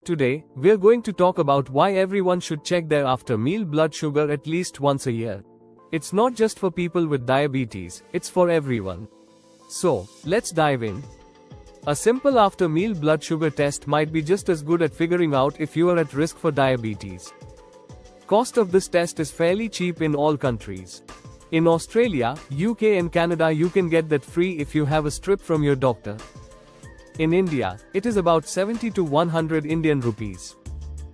Today, we're going to talk about why everyone should check their after-meal blood sugar at least once a year. It's not just for people with diabetes, it's for everyone. So, let's dive in. A simple after-meal blood sugar test might be just as good at figuring out if you are at risk for diabetes. Cost of this test is fairly cheap in all countries. In Australia, UK and Canada you can get that free if you have a strip from your doctor. In India, it is about 70 to 100 Indian rupees.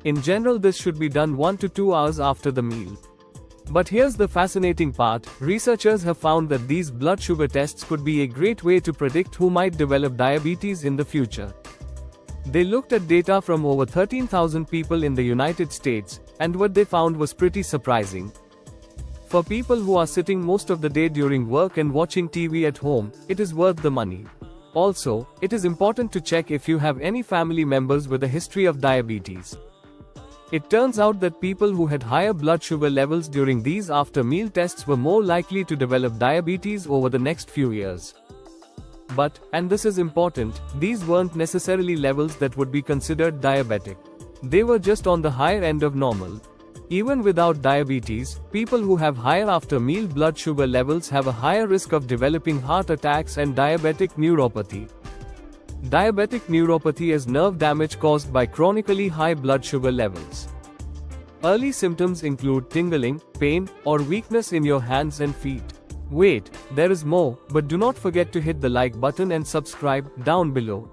In general, this should be done 1 to 2 hours after the meal. But here's the fascinating part, researchers have found that these blood sugar tests could be a great way to predict who might develop diabetes in the future. They looked at data from over 13,000 people in the United States, and what they found was pretty surprising. For people who are sitting most of the day during work and watching TV at home, it is worth the money. Also, it is important to check if you have any family members with a history of diabetes. It turns out that people who had higher blood sugar levels during these after-meal tests were more likely to develop diabetes over the next few years. But, and this is important, these weren't necessarily levels that would be considered diabetic. They were just on the higher end of normal. Even without diabetes, people who have higher after-meal blood sugar levels have a higher risk of developing heart attacks and diabetic neuropathy. Diabetic neuropathy is nerve damage caused by chronically high blood sugar levels. Early symptoms include tingling, pain, or weakness in your hands and feet. Wait, there is more, but do not forget to hit the like button and subscribe down below.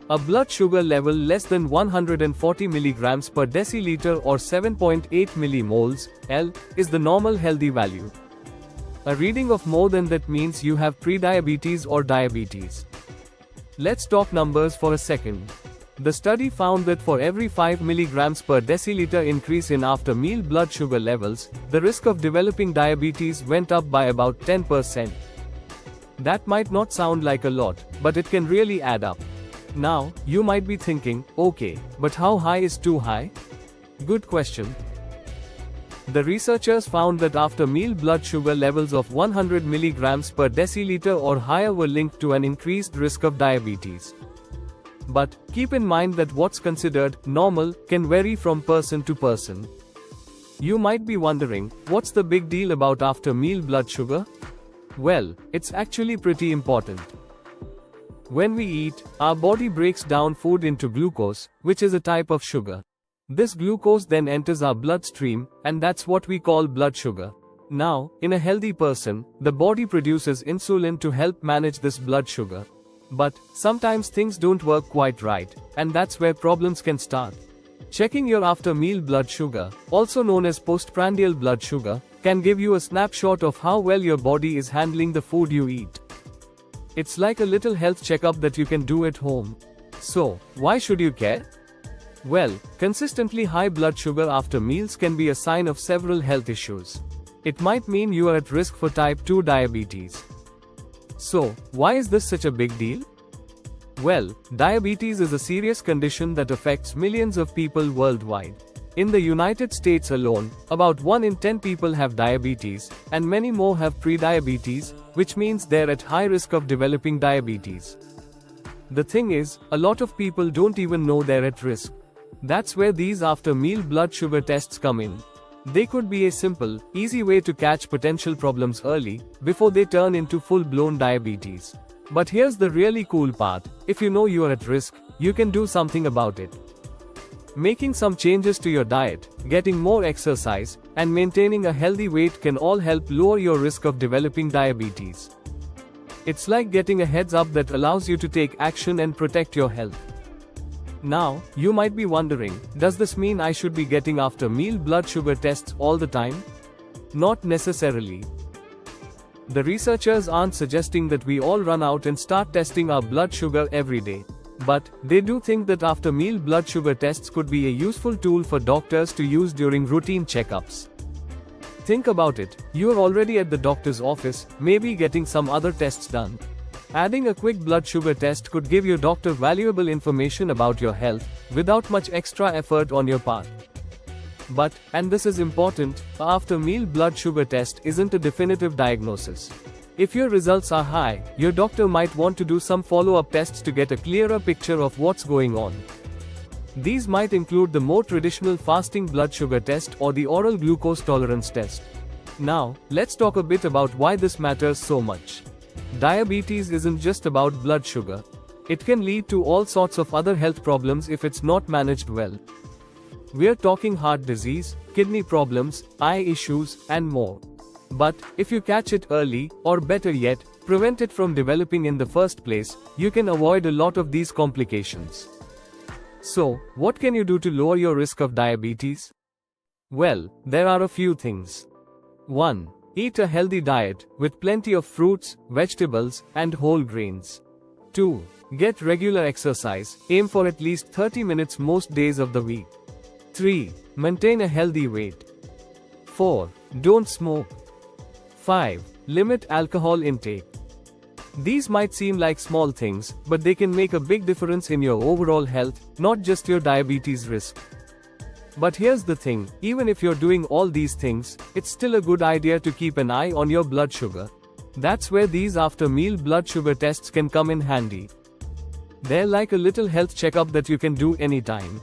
A blood sugar level less than 140 mg per deciliter or 7.8 millimoles, L, is the normal healthy value. A reading of more than that means you have prediabetes or diabetes. Let's talk numbers for a second. The study found that for every 5 mg per deciliter increase in after-meal blood sugar levels, the risk of developing diabetes went up by about 10%. That might not sound like a lot, but it can really add up. Now, you might be thinking, okay, but how high is too high? Good question. The researchers found that after-meal blood sugar levels of 100 mg per deciliter or higher were linked to an increased risk of diabetes. But, keep in mind that what's considered normal can vary from person to person. You might be wondering, what's the big deal about after-meal blood sugar? Well, it's actually pretty important. When we eat, our body breaks down food into glucose, which is a type of sugar. This glucose then enters our bloodstream, and that's what we call blood sugar. Now, in a healthy person, the body produces insulin to help manage this blood sugar. But, sometimes things don't work quite right, and that's where problems can start. Checking your after-meal blood sugar, also known as postprandial blood sugar, can give you a snapshot of how well your body is handling the food you eat. It's like a little health checkup that you can do at home. So, why should you care? Well, consistently high blood sugar after meals can be a sign of several health issues. It might mean you are at risk for type 2 diabetes. So, why is this such a big deal? Well, diabetes is a serious condition that affects millions of people worldwide. In the United States alone, about 1 in 10 people have diabetes, and many more have prediabetes, which means they're at high risk of developing diabetes. The thing is, a lot of people don't even know they're at risk. That's where these after-meal blood sugar tests come in. They could be a simple, easy way to catch potential problems early, before they turn into full-blown diabetes. But here's the really cool part, if you know you are at risk, you can do something about it. Making some changes to your diet, getting more exercise, and maintaining a healthy weight can all help lower your risk of developing diabetes. It's like getting a heads up that allows you to take action and protect your health. Now, you might be wondering, does this mean I should be getting after-meal blood sugar tests all the time? Not necessarily. The researchers aren't suggesting that we all run out and start testing our blood sugar every day. But, they do think that after-meal blood sugar tests could be a useful tool for doctors to use during routine checkups. Think about it, you are already at the doctor's office, maybe getting some other tests done. Adding a quick blood sugar test could give your doctor valuable information about your health, without much extra effort on your part. But, and this is important, a after-meal blood sugar test isn't a definitive diagnosis. If your results are high, your doctor might want to do some follow-up tests to get a clearer picture of what's going on. These might include the more traditional fasting blood sugar test or the oral glucose tolerance test. Now, let's talk a bit about why this matters so much. Diabetes isn't just about blood sugar. It can lead to all sorts of other health problems if it's not managed well. We're talking heart disease, kidney problems, eye issues, and more. But, if you catch it early, or better yet, prevent it from developing in the first place, you can avoid a lot of these complications. So, what can you do to lower your risk of diabetes? Well, there are a few things. 1. Eat a healthy diet, with plenty of fruits, vegetables, and whole grains. 2. Get regular exercise, aim for at least 30 minutes most days of the week. 3. Maintain a healthy weight. 4. Don't smoke. 5. Limit alcohol intake. These might seem like small things, but they can make a big difference in your overall health, not just your diabetes risk. But here's the thing, even if you're doing all these things, it's still a good idea to keep an eye on your blood sugar. That's where these after-meal blood sugar tests can come in handy. They're like a little health checkup that you can do anytime.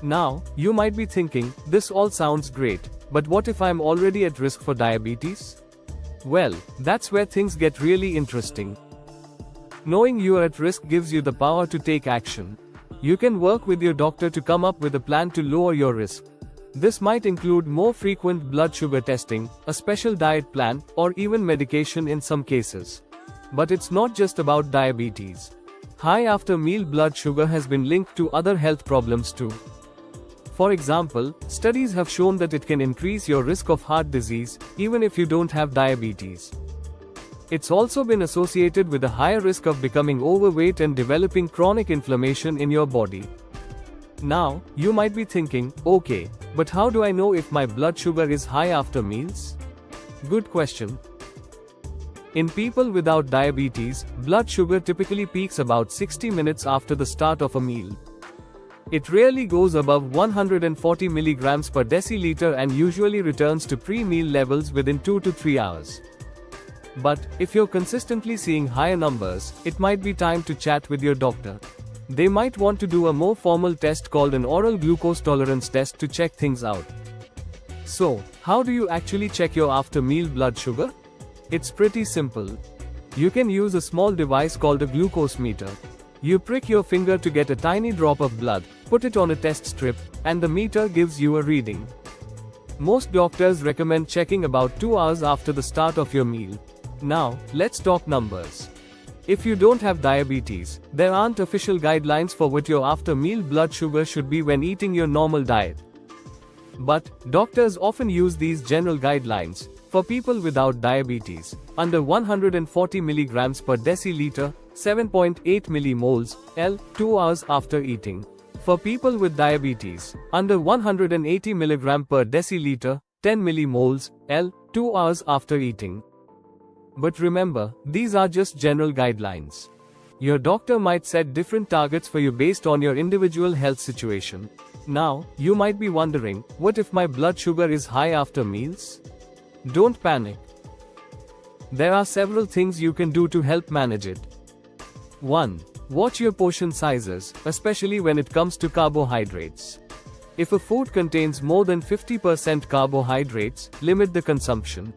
Now, you might be thinking, this all sounds great, but what if I'm already at risk for diabetes? Well, that's where things get really interesting. Knowing you're at risk gives you the power to take action. You can work with your doctor to come up with a plan to lower your risk. This might include more frequent blood sugar testing, a special diet plan, or even medication in some cases. But it's not just about diabetes. High after-meal blood sugar has been linked to other health problems too. For example, studies have shown that it can increase your risk of heart disease, even if you don't have diabetes. It's also been associated with a higher risk of becoming overweight and developing chronic inflammation in your body. Now, you might be thinking, okay, but how do I know if my blood sugar is high after meals? Good question. In people without diabetes, blood sugar typically peaks about 60 minutes after the start of a meal. It rarely goes above 140 mg per deciliter and usually returns to pre-meal levels within 2 to 3 hours. But, if you're consistently seeing higher numbers, it might be time to chat with your doctor. They might want to do a more formal test called an oral glucose tolerance test to check things out. So, how do you actually check your after-meal blood sugar? It's pretty simple. You can use a small device called a glucose meter. You prick your finger to get a tiny drop of blood, put it on a test strip, and the meter gives you a reading. Most doctors recommend checking about 2 hours after the start of your meal. Now, let's talk numbers. If you don't have diabetes, there aren't official guidelines for what your after-meal blood sugar should be when eating your normal diet. But, doctors often use these general guidelines. For people without diabetes, under 140 mg per deciliter, 7.8 millimoles, L, 2 hours after eating. For people with diabetes, under 180 mg per deciliter, 10 millimoles, L, 2 hours after eating. But remember, these are just general guidelines. Your doctor might set different targets for you based on your individual health situation. Now, you might be wondering, what if my blood sugar is high after meals? Don't panic. There are several things you can do to help manage it. 1. Watch your portion sizes, especially when it comes to carbohydrates. If a food contains more than 50% carbohydrates, limit the consumption.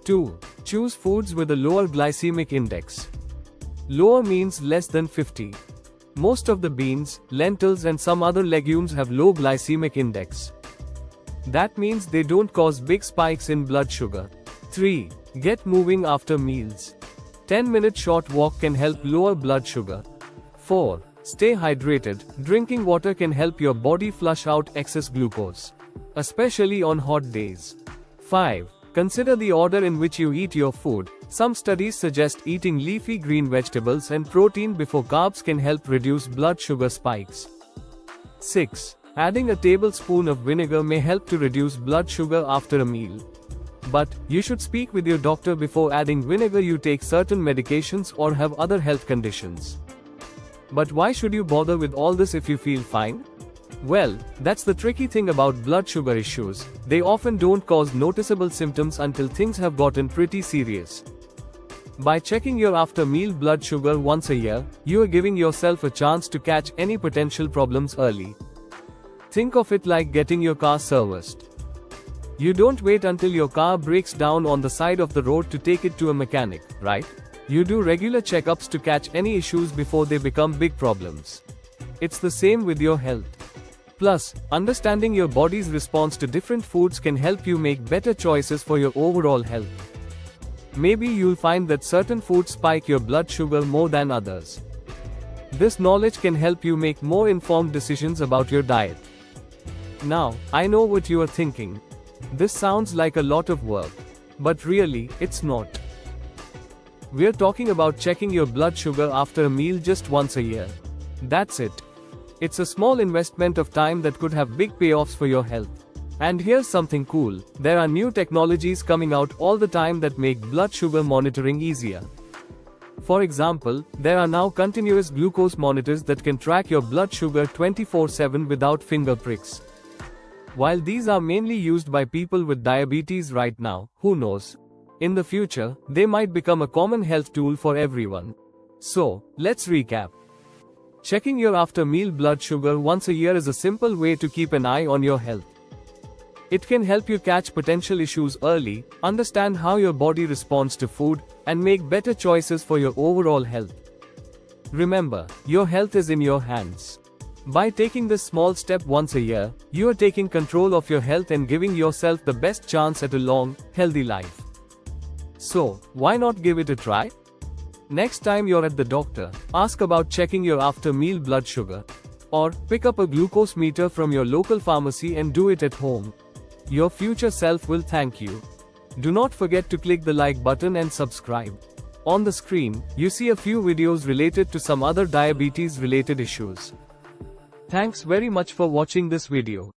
2. Choose foods with a lower glycemic index. Lower means less than 50. Most of the beans, lentils and some other legumes have low glycemic index. That means they don't cause big spikes in blood sugar. 3. Get moving after meals. 10-minute short walk can help lower blood sugar. 4. Stay hydrated. Drinking water can help your body flush out excess glucose, especially on hot days. 5. Consider the order in which you eat your food. Some studies suggest eating leafy green vegetables and protein before carbs can help reduce blood sugar spikes. 6. Adding a tablespoon of vinegar may help to reduce blood sugar after a meal. But, you should speak with your doctor before adding vinegar. You take certain medications or have other health conditions. But why should you bother with all this if you feel fine? Well, that's the tricky thing about blood sugar issues. They often don't cause noticeable symptoms until things have gotten pretty serious. By checking your after-meal blood sugar once a year, you are giving yourself a chance to catch any potential problems early. Think of it like getting your car serviced. You don't wait until your car breaks down on the side of the road to take it to a mechanic, right? You do regular checkups to catch any issues before they become big problems. It's the same with your health. Plus, understanding your body's response to different foods can help you make better choices for your overall health. Maybe you'll find that certain foods spike your blood sugar more than others. This knowledge can help you make more informed decisions about your diet. Now, I know what you are thinking. This sounds like a lot of work. But really, it's not. We're talking about checking your blood sugar after a meal just once a year. That's it. It's a small investment of time that could have big payoffs for your health. And here's something cool. There are new technologies coming out all the time that make blood sugar monitoring easier. For example, there are now continuous glucose monitors that can track your blood sugar 24/7 without finger pricks. While these are mainly used by people with diabetes right now, who knows? In the future, they might become a common health tool for everyone. So, let's recap. Checking your after-meal blood sugar once a year is a simple way to keep an eye on your health. It can help you catch potential issues early, understand how your body responds to food, and make better choices for your overall health. Remember, your health is in your hands. By taking this small step once a year, you are taking control of your health and giving yourself the best chance at a long, healthy life. So, why not give it a try? Next time you're at the doctor, ask about checking your after-meal blood sugar. Or, pick up a glucose meter from your local pharmacy and do it at home. Your future self will thank you. Do not forget to click the like button and subscribe. On the screen, you see a few videos related to some other diabetes-related issues. Thanks very much for watching this video.